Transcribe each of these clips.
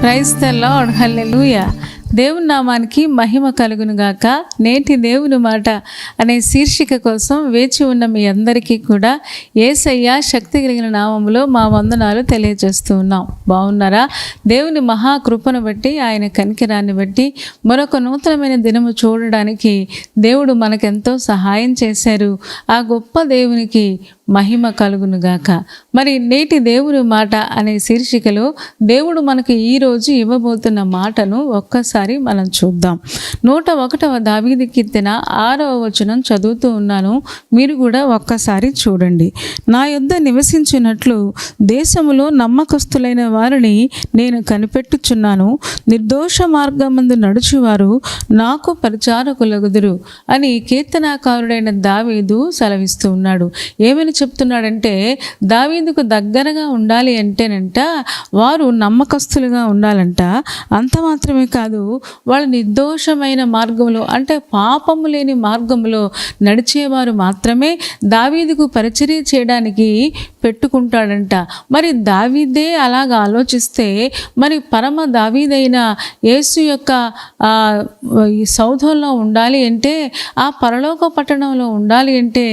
Praise the lord, హల్లెలూయా. దేవుని నామానికి మహిమ కలుగును గాక. నేటి దేవుని మాట అనే శీర్షిక కోసం వేచి ఉన్న మీ అందరికీ కూడా యేసయ్య శక్తి కలిగిన నామములో మా వందనాలు తెలియజేస్తూ ఉన్నాం. బాగున్నారా? దేవుని మహాకృపను బట్టి, ఆయన కనికరాన్ని బట్టి మరొక నూతనమైన దినము చూడడానికి దేవుడు మనకెంతో సహాయం చేశారు. ఆ గొప్ప దేవునికి మహిమ కలుగును గాక. మరి నేటి దేవుని మాట అనే శీర్షికలో దేవుడు మనకు ఈరోజు ఇవ్వబోతున్న మాటను ఒక్కసారి మనం చూద్దాం. 101వ దావీదు కీర్తన 6వ వచనం చదువుతూ ఉన్నాను, మీరు కూడా ఒక్కసారి చూడండి. నా యొద్ద నివసించినట్లు దేశములో నమ్మకస్తులైన వారిని నేను కనిపెట్టుచున్నాను, నిర్దోష మార్గమందు నడుచువారు నాకు పరిచారకులగుదురు అని కీర్తనాకారుడైన దావీదు సెలవిస్తూ ఉన్నాడు. ఏమని చెప్తున్నాడంటే, దావీదుకు దగ్గరగా ఉండాలి అంటేనంట వారు నమ్మకస్తులుగా ఉండాలంట. అంత మాత్రమే కాదు, వాళ్ళు నిర్దోషమైన మార్గంలో అంటే పాపము లేని మార్గంలో నడిచేవారు మాత్రమే దావీదుకు పరిచర్య చేయడానికి పెట్టుకుంటాడంట. మరి దావీదే అలాగ ఆలోచిస్తే మరి పరమ దావీదైన యేసు యొక్క ఈ సౌధంలో ఉండాలి అంటే, ఆ పరలోక పట్టణంలో ఉండాలి అంటే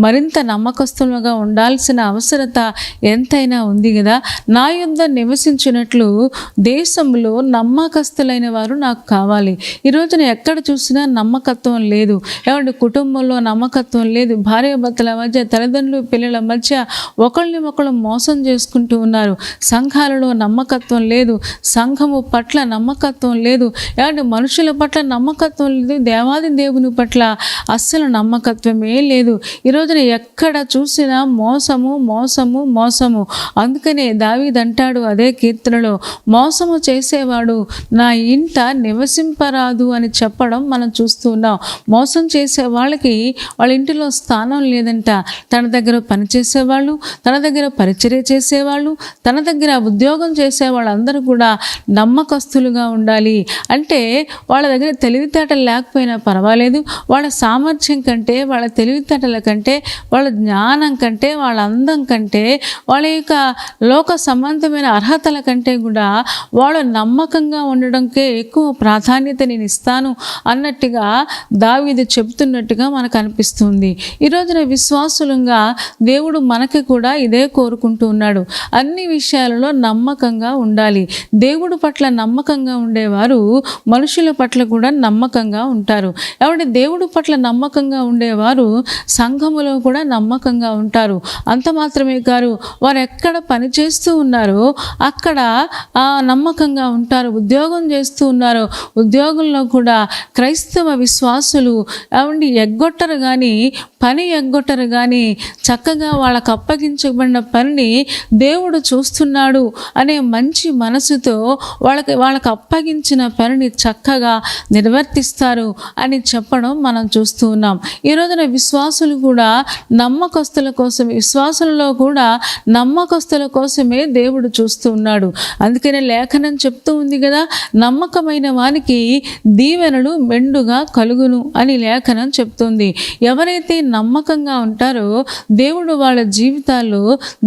మరింత నమ్మకస్తులుగా ఉండాల్సిన అవసరత ఎంతైనా ఉంది కదా. నా యొద్ద నివసించినట్లు దేశంలో నమ్మకస్తులైన వారు నాకు కావాలి. ఈ రోజున ఎక్కడ చూసినా నమ్మకత్వం లేదు. ఏమంటే కుటుంబంలో నమ్మకత్వం లేదు, భార్యాభర్తల మధ్య, తల్లిదండ్రులు పిల్లల మధ్య ఒకళ్ళని ఒకళ్ళు మోసం చేసుకుంటూ ఉన్నారు. సంఘాలలో నమ్మకత్వం లేదు, సంఘము పట్ల నమ్మకత్వం లేదు, ఏమంటే మనుషుల పట్ల నమ్మకత్వం లేదు, దేవాది దేవుని పట్ల అస్సలు నమ్మకత్వమే లేదు. ఈ రోజున ఎక్కడ చూసినా మోసము మోసము మోసము. అందుకనే దావీదు అంటాడు అదే కీర్తనలో, మోసము చేసేవాడు నా ఇంట నివసింపరాదు అని చెప్పడం మనం చూస్తూ ఉన్నాం. మోసం చేసే వాళ్ళకి వాళ్ళ ఇంటిలో స్థానం లేదంట. తన దగ్గర పనిచేసేవాళ్ళు, తన దగ్గర పరిచర్య చేసేవాళ్ళు, తన దగ్గర ఉద్యోగం చేసే వాళ్ళందరూ కూడా నమ్మకస్తులుగా ఉండాలి. అంటే వాళ్ళ దగ్గర తెలివితేటలు లేకపోయినా పర్వాలేదు, వాళ్ళ సామర్థ్యం కంటే, వాళ్ళ తెలివితేటల కంటే, వాళ్ళ జ్ఞానం కంటే, వాళ్ళ అందం కంటే, వాళ్ళ యొక్క లోక సంబంధమైన అర్హతల కంటే కూడా వాళ్ళు నమ్మకంగా ఉండడంకే ఎక్కువ ప్రాధాన్యత నేను ఇస్తాను అన్నట్టుగా దావీదు చెబుతున్నట్టుగా మనకు అనిపిస్తుంది. ఈ రోజున విశ్వాసులంగా దేవుడు మనకి కూడా ఇదే కోరుకుంటూ ఉన్నాడు. అన్ని విషయాలలో నమ్మకంగా ఉండాలి. దేవుడు పట్ల నమ్మకంగా ఉండేవారు మనుషుల పట్ల కూడా నమ్మకంగా ఉంటారు. కాబట్టి దేవుడు పట్ల నమ్మకంగా ఉండేవారు సంఘములో కూడా నమ్మకంగా ఉంటారు. అంత మాత్రమే కాదు, వారు ఎక్కడ పని చేస్తూ ఉన్నారో అక్కడ నమ్మకంగా ఉంటారు. ఉద్యోగం చేస్తూ ఉన్నారు, ఉద్యోగంలో కూడా క్రైస్తవ విశ్వాసులు ఏమండి ఎగ్గొట్టరు కానీ, పని ఎగ్గొట్టరు కానీ, చక్కగా వాళ్ళకు అప్పగించబడిన పనిని దేవుడు చూస్తున్నాడు అనే మంచి మనసుతో వాళ్ళకి అప్పగించిన పనిని చక్కగా నిర్వర్తిస్తారు అని చెప్పడం మనం చూస్తూ ఉన్నాం. ఈ రోజున విశ్వాసులు కూడా నమ్మకస్తుల కోసం, విశ్వాసులలో కూడా నమ్మకస్తుల కోసమే దేవుడు చూస్తూ ఉన్నాడు. అందుకనే లేఖనం చెప్తూ ఉంది కదా, నమ్మకమైన వానికి దీవెనలు మెండుగా కలుగును అని లేఖనం చెప్తుంది. ఎవరైతే నమ్మకంగా ఉంటారో దేవుడు వాళ్ళ జీవితాల్లో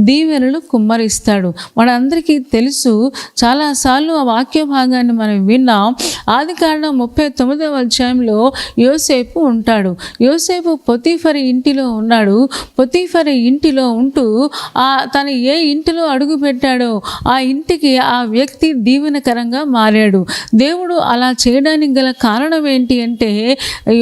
దీవెనలు కుమ్మరిస్తాడు. మనందరికీ తెలుసు, చాలాసార్లు ఆ వాక్య భాగాన్ని మనం విన్నాం. ఆదికాండం 39వ అధ్యాయంలో యోసేపు ఉంటాడు. యోసేపు పొతీఫరు ఇంటిలో ఉన్నాడు. పొతీఫరు ఇంటిలో ఉంటూ తను ఏ ఇంటిలో అడుగు పెట్టాడో ఆ ఇంటికి ఆ వ్యక్తి దీవెనకరంగా మారాడు. దేవుడు అలా చేయడానికి గల కారణం ఏంటి అంటే,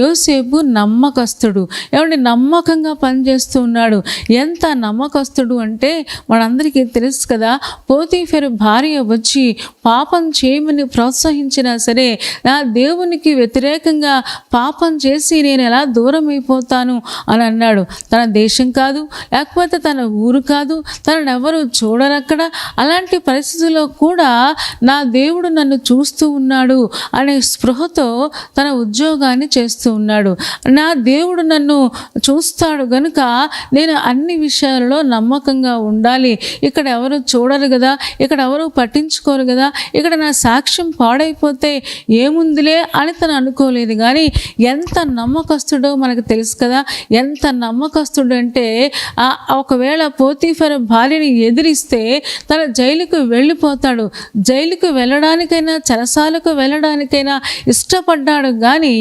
యోసేపు నమ్మకస్తుడు. ఏమంటే నమ్మకంగా పనిచేస్తూ ఉన్నాడు. ఎంత నమ్మకస్తుడు అంటే మనందరికీ తెలుసు కదా, పోతీఫరు భార్య వచ్చి పాపం చేయమని ప్రోత్సహించినా సరే, నా దేవునికి వ్యతిరేకంగా పాపం చేసి నేను ఎలా దూరం అయిపోతాను అని అన్నాడు. తన దేశం కాదు, లేకపోతే తన ఊరు కాదు, తనను ఎవరు చూడరక్కడ. అలాంటి పరిస్థితుల్లో కూడా నా దేవుడు నన్ను చూస్తూ ఉన్నాడు ఉన్నాడు అనే స్పృహతో తన ఉద్యోగాన్ని చేస్తూ ఉన్నాడు. నా దేవుడు నన్ను చూస్తాడు గనుక నేను అన్ని విషయాలలో నమ్మకంగా ఉండాలి. ఇక్కడ ఎవరు చూడరు కదా, ఇక్కడ ఎవరు పట్టించుకోరు కదా, ఇక్కడ నా సాక్ష్యం పాడైపోతే ఏముందిలే అని తను అనుకోలేదు. కానీ ఎంత నమ్మకస్తుడో మనకు తెలుసు కదా. ఎంత నమ్మకస్తుడు అంటే ఒకవేళ పోతీఫరు భార్యని ఎదిరిస్తే తన జైలుకు వెళ్ళిపోతాడు. జైలుకు వెళ్ళడానికైనా చెరసాలకు వెళ్ళడానికైనా ఇష్టపడ్డాడు కానీ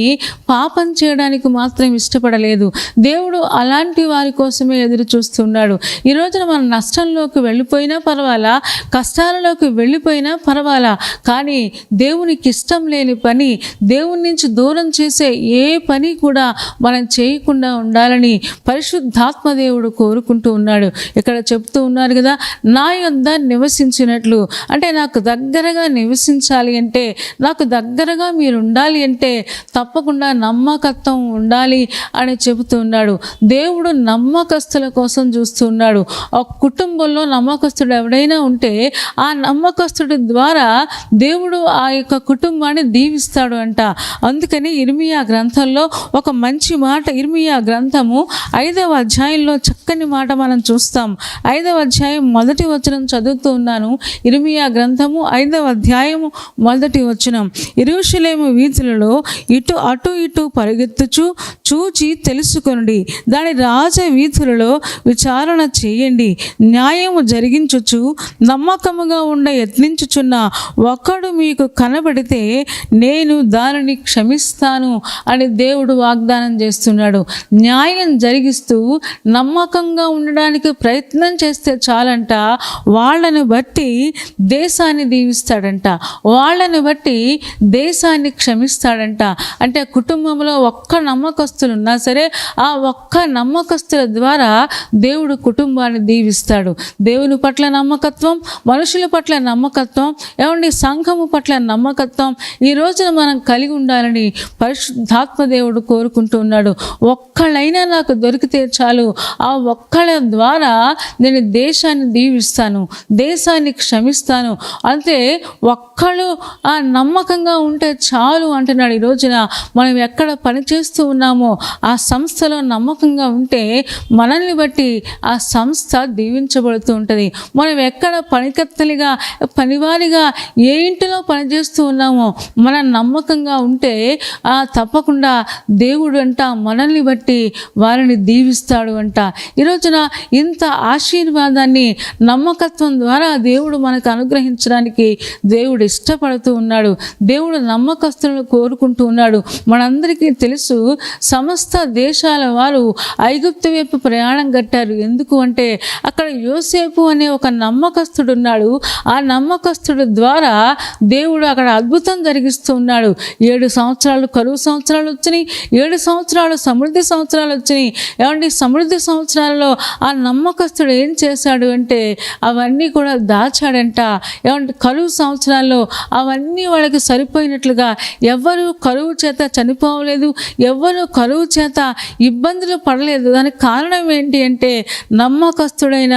పాపం చేయడానికి మాత్రం ఇష్టపడలేదు. దేవుడు అలాంటి వారి కోసమే ఎదురు చూస్తున్నాడు. ఈ రోజున మన నష్టంలోకి వెళ్ళిపోయినా పర్వాలా, కష్టాలలోకి వెళ్ళిపోయినా పర్వాలా, కానీ దేవునికి ఇష్టం లేని పని, దేవుని నుంచి దూరం చేసే ఏ పని కూడా మనం చేయకుండా ఉండాలని పరిశుద్ధాత్మ దేవుడు కోరుకుంటూ ఉన్నాడు. ఇక్కడ చెప్తూ ఉన్నారు కదా, నా యొద్ద నివసించినట్లు అంటే నాకు దగ్గరగా నివసించాలి అంటే, నాకు దగ్గరగా మీరు ఉండాలి అంటే తప్పకుండా నమ్మకత్వం ఉండాలి అని చెబుతూ ఉన్నాడు. దేవుడు నమ్మకస్తుల కోసం చూస్తున్నాడు. ఒక కుటుంబంలో నమ్మకస్తుడు ఎవడైనా ఉంటే ఆ నమ్మకస్తుడి ద్వారా దేవుడు ఆ యొక్క కుటుంబాన్ని దీవిస్తాడు అంట. అందుకని ఇర్మియా గ్రంథంలో ఒక మంచి మాట, ఇర్మియా గ్రంథము 5వ అధ్యాయంలో చక్కని మాట మనం చూస్తాం. 5వ అధ్యాయం 1వ వచనం చదువుతూ ఉన్నాను. ఇర్మియా గ్రంథము 5వ అధ్యాయము 1వ వచనం. యెరూషలేము వీధులలో అటు ఇటు పరిగెత్తుచు చూచి తెలుసుకొనుడి, దాని రాజ వీధులలో విచారణ చేయండి, న్యాయము జరిగించుచు నమ్మకముగా ఉండ యత్నించుచున్న ఒకడు మీకు కనబడితే నేను దానిని క్షమిస్తాను అని దేవుడు వాగ్దానం చేస్తున్నాడు. న్యాయం జరిగిస్తూ నమ్మకంగా ఉండడానికి ప్రయత్నం చేస్తే చాలంట, వాళ్ళని బట్టి దేశాన్ని దీవిస్తాడంట, వాళ్ళని బట్టి దేశాన్ని క్షమిస్తాడంట. అంటే కుటుంబంలో ఒక్క నమ్మకస్తులు ఉన్నా సరే ఆ ఒక్క నమ్మకస్తుల ద్వారా దేవుడు కుటుంబాన్ని దీవిస్తాడు. దేవుని పట్ల నమ్మకత్వం, మనుషుల పట్ల నమ్మకత్వం, ఏమండి సంఘము పట్ల నమ్మకత్వం ఈ రోజున మనం కలిగి ఉండాలని పరిశుద్ధాత్మ దేవుడు కోరుకుంటూ ఉన్నాడు. ఒక్కళ్ళైనా నాకు దొరికితే చాలు, ఆ ఒక్కళ్ళ ద్వారా నేను దేశాన్ని దీవిస్తాను, దేశాన్ని క్షమిస్తాను. అంటే ఒక్కళ్ళు ఆ నమ్మకంగా ఉంటే చాలు అంటున్నాడు. ఈ రోజున మనం ఎక్కడ పనిచేస్తూ ఉన్నామో ఆ సంస్థలో నమ్మకంగా ఉంటే మనల్ని బట్టి ఆ సంస్థ దీవించబడుతూ ఉంటుంది. మనం ఎక్కడ పనికత్తలిగా పనివారిగా ఏ ఇంటిలో పనిచేస్తూ ఉన్నామో మనం నమ్మకంగా ఉంటే తప్పకుండా దేవుడు అంట మనల్ని బట్టి వారిని దీవిస్తాడు అంట. ఈ రోజున ఇంత ఆశీర్వాదాన్ని నమ్మకత్వం ద్వారా దేవుడు మనకు అనుగ్రహించడానికి దేవుడు ఇష్టపడుతూ ఉన్నాడు. దేవుడు నమ్మకస్తులను కోరుకుంటూ ఉన్నాడు. మనందరికీ తెలుసు, సమస్త దేశాల వారు ఐగుప్తు వైపు ప్రయాణం కట్టారు. ఎందుకు అంటే అక్కడ యోసేపు అనే ఒక నమ్మకస్తుడు ఉన్నాడు. ఆ నమ్మకస్తుడు ద్వారా దేవుడు అక్కడ అద్భుతం జరిగిస్తూ ఉన్నాడు. 7 సంవత్సరాలు కరువు సంవత్సరాలు వచ్చినాయి, 7 సంవత్సరాలు సమృద్ధి సంవత్సరాలు వచ్చినాయి. ఏమంటే సమృద్ధి సంవత్సరాలలో ఆ నమ్మకస్తుడు ఏం చేశాడు అంటే అవన్నీ కూడా దాచాడంట. ఏమంటే కరువు సంవత్సరాల్లో అవన్నీ వాళ్ళకి సరిపోయినట్లుగా ఎవ్వరూ కరువు చేత చనిపోవలేదు, ఎవ్వరూ కరువు చేత ఇబ్బందులు పడలేదు. దానికి కారణం ఏంటి అంటే నమ్మకస్తుడైన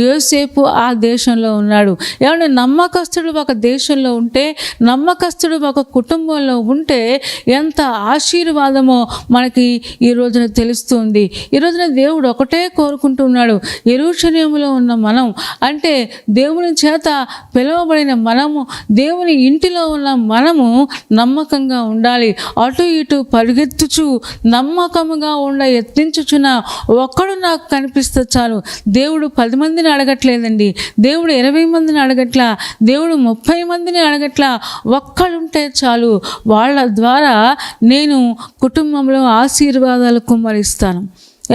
యోసేపు ఆ దేశంలో ఉన్నాడు. ఏమంటే నమ్మకస్తుడు ఒక దేశంలో ఉంటే, నమ్మకస్తుడు ఒక కుటుంబంలో ఉంటే ఎంత ఆశీర్వాదమో మనకి ఈ రోజున తెలుస్తుంది. ఈ రోజున దేవుడు ఒకటే కోరుకుంటున్నాడు, యెరూషలేములో ఉన్న మనం అంటే దేవుని చేత పిలువబడిన మనము, దేవుని ఇంటిలో ఉన్న మనము నమ్మకంగా ఉండాలి. అటు ఇటు పరిగెత్తుచు నమ్మకముగా ఉండ యత్నించుచున్న ఒక్కడు నాకు కనిపిస్తే చాలు. దేవుడు 10 మందిని అడగట్లేదండి, దేవుడు 20 మందిని అడగట్లా, దేవుడు 30 మందిని అడగట్లా. ఒక్కడుంటే చాలు, వాళ్ళ ద్వారా నేను కుటుంబంలో ఆశీర్వాదాలు కుమ్మరిస్తాను.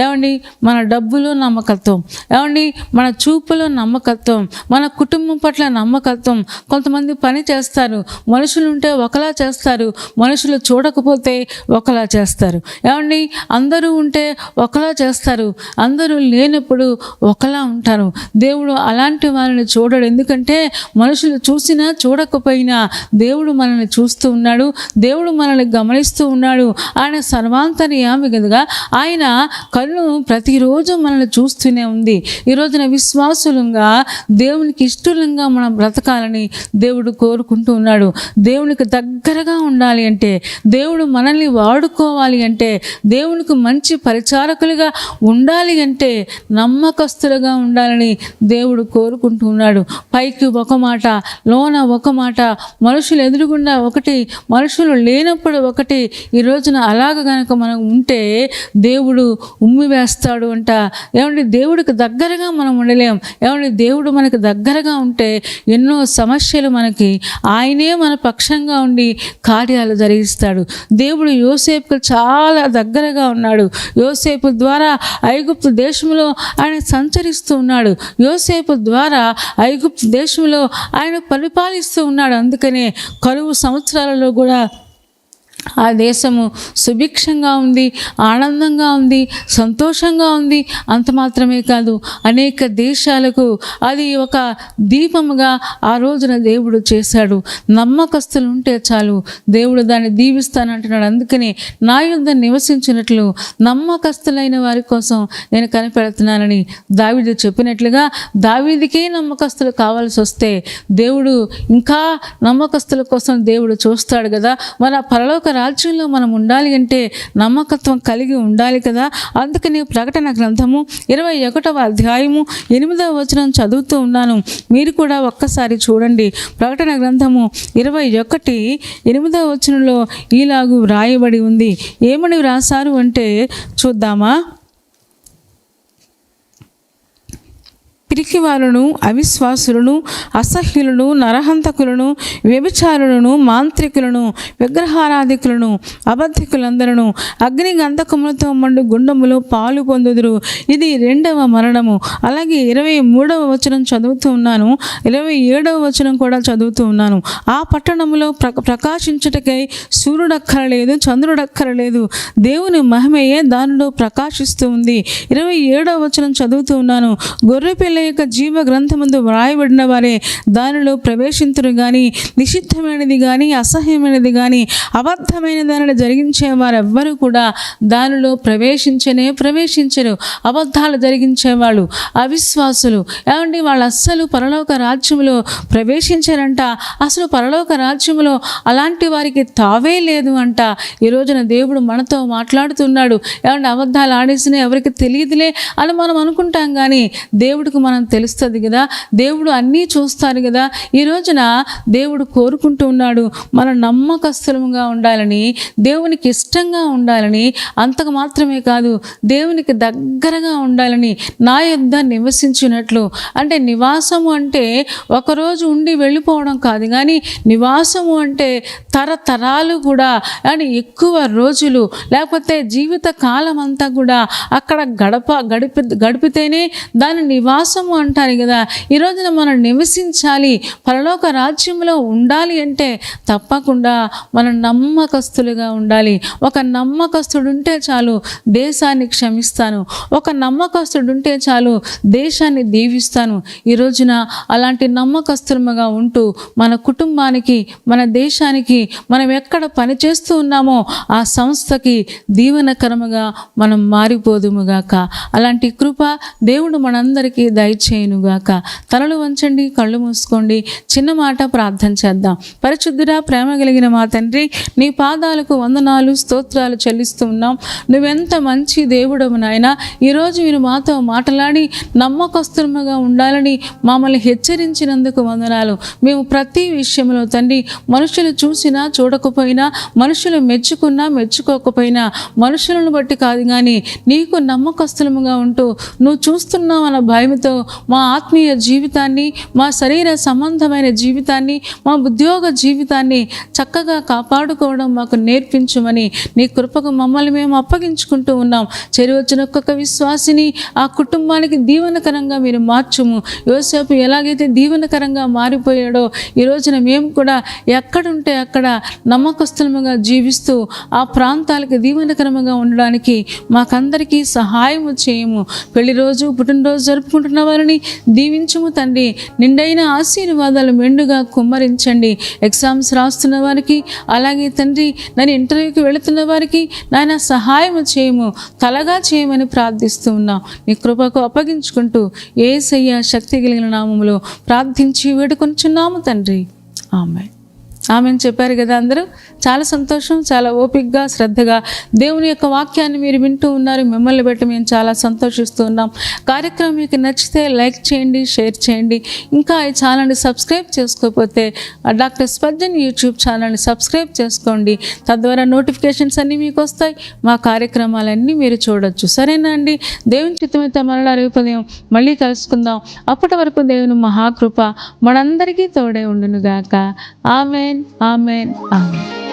ఏమండి మన డబ్బులో నమ్మకత్వం, ఏమండి మన చూపులో నమ్మకత్వం, మన కుటుంబం పట్ల నమ్మకత్వం. కొంతమంది పని చేస్తారు, మనుషులు ఉంటే ఒకలా చేస్తారు, మనుషులు చూడకపోతే ఒకలా చేస్తారు. ఏమండి అందరూ ఉంటే ఒకలా చేస్తారు, అందరూ లేనప్పుడు ఒకలా ఉంటారు. దేవుడు అలాంటి వారిని చూడడు. ఎందుకంటే మనుషులు చూసినా చూడకపోయినా దేవుడు మనల్ని చూస్తూ ఉన్నాడు, దేవుడు మనల్ని గమనిస్తూ ఉన్నాడు. ఆయన సర్వాంతర్యామి గనుక ఆయన కళ్ళు ప్రతిరోజు మనల్ని చూస్తూనే ఉంది. ఈ రోజున విశ్వాసులంగా దేవునికి ఇష్టలంగా మనం బ్రతకాలని దేవుడు కోరుకుంటూ ఉన్నాడు. దేవునికి దగ్గరగా ఉండాలి అంటే, దేవుడు మనల్ని వాడుకోవాలి అంటే, దేవునికి మంచి పరిచారకులుగా ఉండాలి అంటే నమ్మకస్తులుగా ఉండాలని దేవుడు కోరుకుంటూ ఉన్నాడు. పైకి ఒక మాట, లోన ఒక మాట, మనుషులు ఎదురుగుండా ఒకటి, మనుషులు లేనప్పుడు ఒకటి. ఈ రోజున అలాగ కనుక మనం ఉంటే దేవుడు ఉమ్మి వేస్తాడు అంట. ఏమంటే దేవుడికి దగ్గరగా మనం ఉండలేం. ఏమంటే దేవుడు మనకు దగ్గరగా ఉంటే ఎన్నో సమస్యలు మనకి ఆయనే మన పక్షంగా ఉండి కార్యాలు జరిగిస్తాడు. దేవుడు యోసేపుకు చాలా దగ్గరగా ఉన్నాడు. యోసేపు ద్వారా ఐగుప్తు దేశంలో ఆయన సంచరిస్తూ ఉన్నాడు. యోసేపు ద్వారా ఐగుప్తు దేశంలో ఆయన పరిపాలిస్తూ ఉన్నాడు. అందుకనే కరువు సంవత్సరాలలో కూడా ఆ దేశము సుభిక్షంగా ఉంది, ఆనందంగా ఉంది, సంతోషంగా ఉంది. అంత మాత్రమే కాదు, అనేక దేశాలకు అది ఒక దీపముగా ఆ రోజున దేవుడు చేశాడు. నమ్మకస్తులు ఉంటే చాలు, దేవుడు దాన్ని దీవిస్తానంటున్నాడు. అందుకని నా యుద్ధ నివసించినట్లు నమ్మకస్తులైన వారి కోసం నేను కనిపెడుతున్నానని దావీదు చెప్పినట్లుగా, దావీదుకే నమ్మకస్తులు కావాల్సి వస్తే దేవుడు ఇంకా నమ్మకస్తుల కోసం దేవుడు చూస్తాడు కదా. మన పరలోక రాజ్యంలో మనం ఉండాలి అంటే నమ్మకత్వం కలిగి ఉండాలి కదా. అందుకని ప్రకటన గ్రంథము 21వ అధ్యాయము 8వ వచనం చదువుతూ ఉన్నాను. మీరు కూడా ఒక్కసారి చూడండి. ప్రకటన గ్రంథము 21:8వ వచనంలో ఈలాగు వ్రాయబడి ఉంది. ఏమని వ్రాసారు అంటే చూద్దామా. పిరికివారును, అవిశ్వాసులను, అసహ్యులను, నరహంతకులను, వ్యభిచారులను, మాంత్రికులను, విగ్రహారాధికులను, అబద్ధికులందరూ అగ్ని గంధకములతో మండు గుండములో పాలు పొందుదురు. ఇది 2వ మరణము. అలాగే 23వ వచనం చదువుతూ ఉన్నాను, 27వ వచనం కూడా చదువుతూ ఉన్నాను. ఆ పట్టణములో ప్రకాశించుటకై సూర్యుడక్కరలేదు, చంద్రుడక్కరలేదు, దేవుని మహిమయే దానిలో ప్రకాశిస్తూ ఉంది. 27వ వచనం చదువుతూ ఉన్నాను. గొర్రెపిల్ల యొక్క జీవ గ్రంథమందు వ్రాయబడిన వారే దానిలో ప్రవేశింతురు గాని, నిషిద్ధమైనది కానీ, అసహ్యమైనది కానీ, అబద్ధమైన దానిని జరిగించే వారెవ్వరూ కూడా దానిలో ప్రవేశించరు. అబద్ధాలు జరిగించేవాళ్ళు, అవిశ్వాసులు, ఏమండి వాళ్ళు అస్సలు పరలోక రాజ్యంలో ప్రవేశించారంట. అసలు పరలోక రాజ్యంలో అలాంటి వారికి తావే లేదు అంట. ఈ రోజున దేవుడు మనతో మాట్లాడుతున్నాడు. ఏమంటే అబద్ధాలు ఆడేసిన ఎవరికి తెలియదులే అని మనం అనుకుంటాం, కానీ దేవుడికి మనం తెలుస్తుంది కదా. దేవుడు అన్నీ చూస్తారు కదా. ఈ రోజున దేవుడు కోరుకుంటూ ఉన్నాడు మనం నమ్మకస్తులుగా ఉండాలని, దేవునికి ఇష్టంగా ఉండాలని. అంతకు మాత్రమే కాదు, దేవునికి దగ్గరగా ఉండాలని. నా యొద్ద నివసించినట్లు అంటే, నివాసము అంటే ఒకరోజు ఉండి వెళ్ళిపోవడం కాదు, కానీ నివాసము అంటే తరతరాలు కూడా, అని ఎక్కువ రోజులు, లేకపోతే జీవిత కాలం అంతా కూడా అక్కడ గడిపితేనే దాని నివాసము అంటారు కదా. ఈ రోజున మనం నివసించాలి, పరలోక రాజ్యంలో ఉండాలి అంటే తప్పకుండా మనం నమ్మకస్తులుగా ఉండాలి. ఒక నమ్మకస్తుడు ఉంటే చాలు దేశాన్ని క్షమిస్తాను, ఒక నమ్మకస్తుడు ఉంటే చాలు దేశాన్ని దీవిస్తాను. ఈ రోజున అలాంటి నమ్మకస్తులుగా ఉంటూ మన కుటుంబానికి, మన దేశానికి, మనం ఎక్కడ పనిచేస్తూ ఉన్నామో ఆ సంస్థకి దీవెనకరముగా మనం మారిపోదుముగాక. అలాంటి కృప దేవుడు మనందరికీ దయచేయునుగాక. తలలు వంచండి, కళ్ళు మూసుకోండి. చిన్న మాట ప్రార్థన చేద్దాం. పరిశుద్ధుడా, ప్రేమ కలిగిన మా తండ్రి, నీ పాదాలకు వందనాలు, స్తోత్రాలు చెల్లిస్తూ ఉన్నాం. నువ్వెంత మంచి దేవుడవు నాయన. ఈరోజు మీరు మాతో మాట్లాడి నమ్మకస్తులుగా ఉండాలని మమ్మల్ని హెచ్చరించినందుకు వందనాలు. మేము ప్రతి విషయంలో తండ్రి, మనుషులు చూసినా చూడకపోయినా, మనుషులు మెచ్చుకున్నా మెచ్చుకోకపోయినా, మనుషులను బట్టి కాదు కానీ నీకు నమ్మకస్తులుగా ఉంటూ నువ్వు చూస్తున్నావు అన్న భయంతో మా ఆత్మీయ జీవితాన్ని, మా శరీర సంబంధమైన జీవితాన్ని, మా ఉద్యోగ జీవితాన్ని చక్కగా కాపాడుకోవడం మాకు నేర్పించమని నీ కృపకు మమ్మల్ని మేము అప్పగించుకుంటూ ఉన్నాం. చేరివచ్చిన ఒక్కొక్క విశ్వాసిని, ఆ కుటుంబానికి దీవెనకరంగా మీరు మార్చుము. యోసేపు ఎలాగైతే దీవెనకరంగా మారిపోయాడో ఈ రోజున మేము కూడా ఎక్కడుంటే అక్కడ నమ్మకస్తులుగా జీవిస్తూ ఆ ప్రాంతాలకు దీవెనకరంగా ఉండడానికి మాకందరికీ సహాయము చేయము. పెళ్లి రోజు, పుట్టినరోజు జరుపుకుంటున్న వారిని దీవించుము తండ్రి. నిండైన ఆశీర్వాదాలు మెండుగా కుమ్మరించండి. ఎగ్జామ్స్ రాస్తున్న వారికి, అలాగే తండ్రి నన్ను ఇంటర్వ్యూకి వెళుతున్న వారికి నాయన సహాయం చేయము, కలగా చేయమని ప్రార్థిస్తూ ఉన్నాం. నీ కృపకు అప్పగించుకుంటూ యేసయ్య శక్తి కలిగిన నామములో ప్రార్థించి వేడుకొనుచున్నాము తండ్రి. ఆమేన్. ఆమెను చెప్పారు కదా అందరూ. చాలా సంతోషం. చాలా ఓపికగా శ్రద్ధగా దేవుని యొక్క వాక్యాన్ని మీరు వింటూ ఉన్నారు. మిమ్మల్ని బట్టి మేము చాలా సంతోషిస్తూ ఉన్నాం. కార్యక్రమం మీకు నచ్చితే లైక్ చేయండి, షేర్ చేయండి. ఇంకా ఈ ఛానల్ని సబ్స్క్రైబ్ చేసుకోకపోతే డాక్టర్ స్పర్జన్ యూట్యూబ్ ఛానల్ని సబ్స్క్రైబ్ చేసుకోండి. తద్వారా నోటిఫికేషన్స్ అన్నీ మీకు వస్తాయి. మా కార్యక్రమాలన్నీ మీరు చూడొచ్చు. సరేనా అండి? దేవుని చిత్తమైతే మరలా రేపు ఉదయం మళ్ళీ కలుసుకుందాం. అప్పటి వరకు దేవుని మహాకృప మనందరికీ తోడే ఉండునుగాక. Amen, amen, amen.